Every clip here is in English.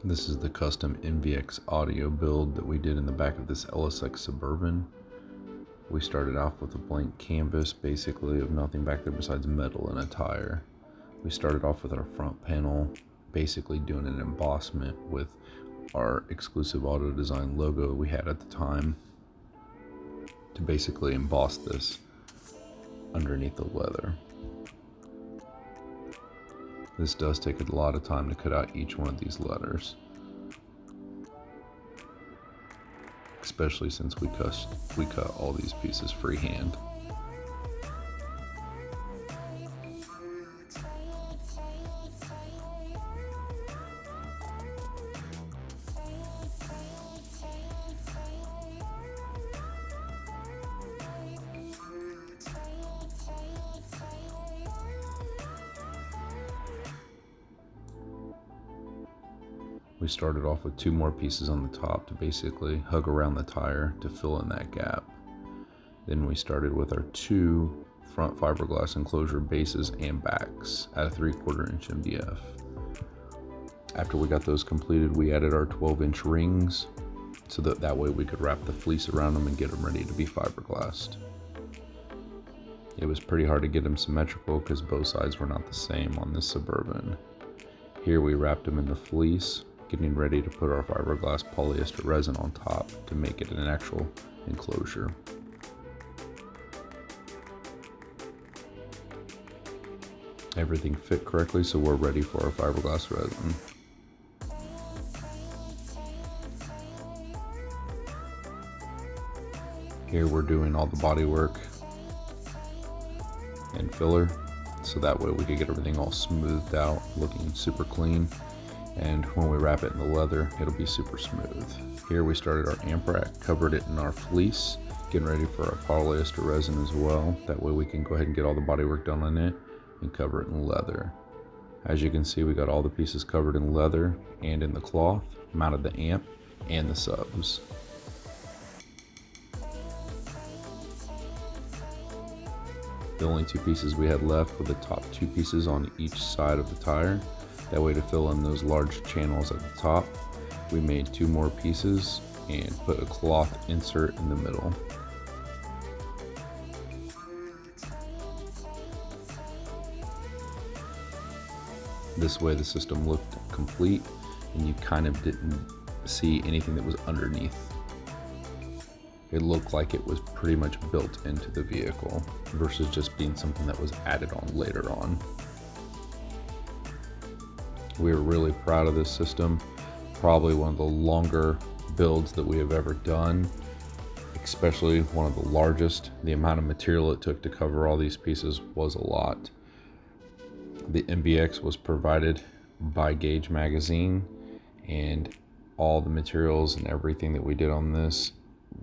This is the custom NVX audio build that we did in the back of this Lsx Suburban. We started off with a blank canvas, basically of nothing back there besides metal and a tire. We started off with our front panel, basically doing an embossment with our exclusive auto design logo we had at the time to basically emboss this underneath the leather. This does take a lot of time to cut out each one of these letters, especially since we cut all these pieces freehand. We started off with 2 more pieces on the top to basically hug around the tire to fill in that gap. Then we started with our 2 front fiberglass enclosure bases and backs at a 3/4 inch MDF. After we got those completed, we added our 12-inch rings so that way we could wrap the fleece around them and get them ready to be fiberglassed. It was pretty hard to get them symmetrical because both sides were not the same on this Suburban. Here we wrapped them in the fleece, getting ready to put our fiberglass polyester resin on top to make it an actual enclosure. Everything fit correctly, so we're ready for our fiberglass resin. Here we're doing all the bodywork and filler, so that way we could get everything all smoothed out, looking super clean. And when we wrap it in the leather, it'll be super smooth. Here we started our amp rack, covered it in our fleece, getting ready for our polyester resin as well. That way we can go ahead and get all the bodywork done on it and cover it in leather. As you can see, we got all the pieces covered in leather and in the cloth, mounted the amp and the subs. The only 2 pieces we had left were the top 2 pieces on each side of the tire. That way, to fill in those large channels at the top, we made 2 more pieces and put a cloth insert in the middle. This way the system looked complete and you kind of didn't see anything that was underneath. It looked like it was pretty much built into the vehicle versus just being something that was added on later on. We are really proud of this system. Probably one of the longer builds that we have ever done, especially one of the largest. The amount of material it took to cover all these pieces was a lot. The NVX was provided by Gauge magazine, and all the materials and everything that we did on this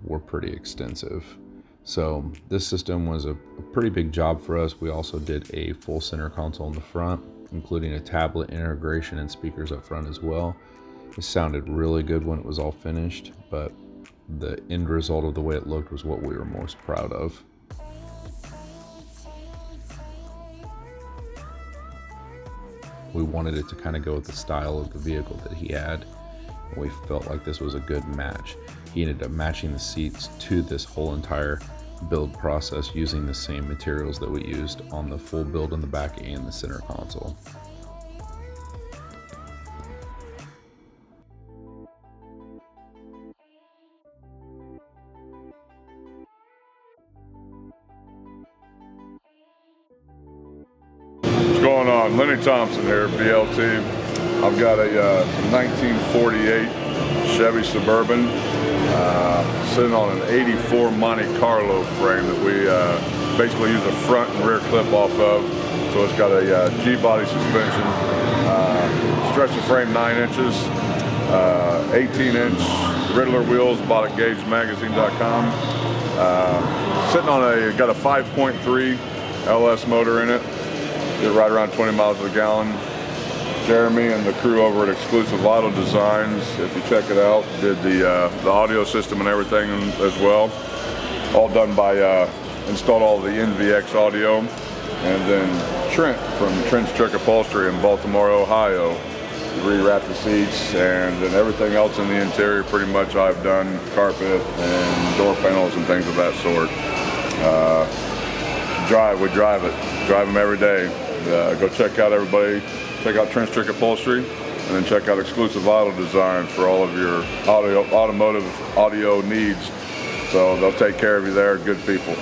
were pretty extensive. So this system was a pretty big job for us. We also did a full center console in the front, including a tablet integration and speakers up front as well. It sounded really good when it was all finished, but the end result of the way it looked was what we were most proud of. We wanted it to kind of go with the style of the vehicle that he had, and we felt like this was a good match. He ended up matching the seats to this whole entire build process using the same materials that we used on the full build in the back and the center console. What's going on? Lenny Thompson here, BLT. I've got a 1948 Chevy Suburban sitting on an 84 Monte Carlo frame that we basically use a front and rear clip off of. So it's got a G-body suspension, stretch the frame 9 inches, 18-inch Riddler wheels, bought at GageMagazine.com. Sitting on got a 5.3 LS motor in it. Get right around 20 miles to the gallon. Jeremy and the crew over at Exclusive Auto Designs, if you check it out, did the audio system and everything as well. All done by, installed all the NVX audio. And then Trent from Trent's Truck Upholstery in Baltimore, Ohio, rewrap the seats, and then everything else in the interior pretty much I've done, carpet and door panels and things of that sort. We drive them every day. Go check out check out Trench Trick Upholstery, and then check out Exclusive Auto Design for all of your automotive audio needs. So they'll take care of you there, good people.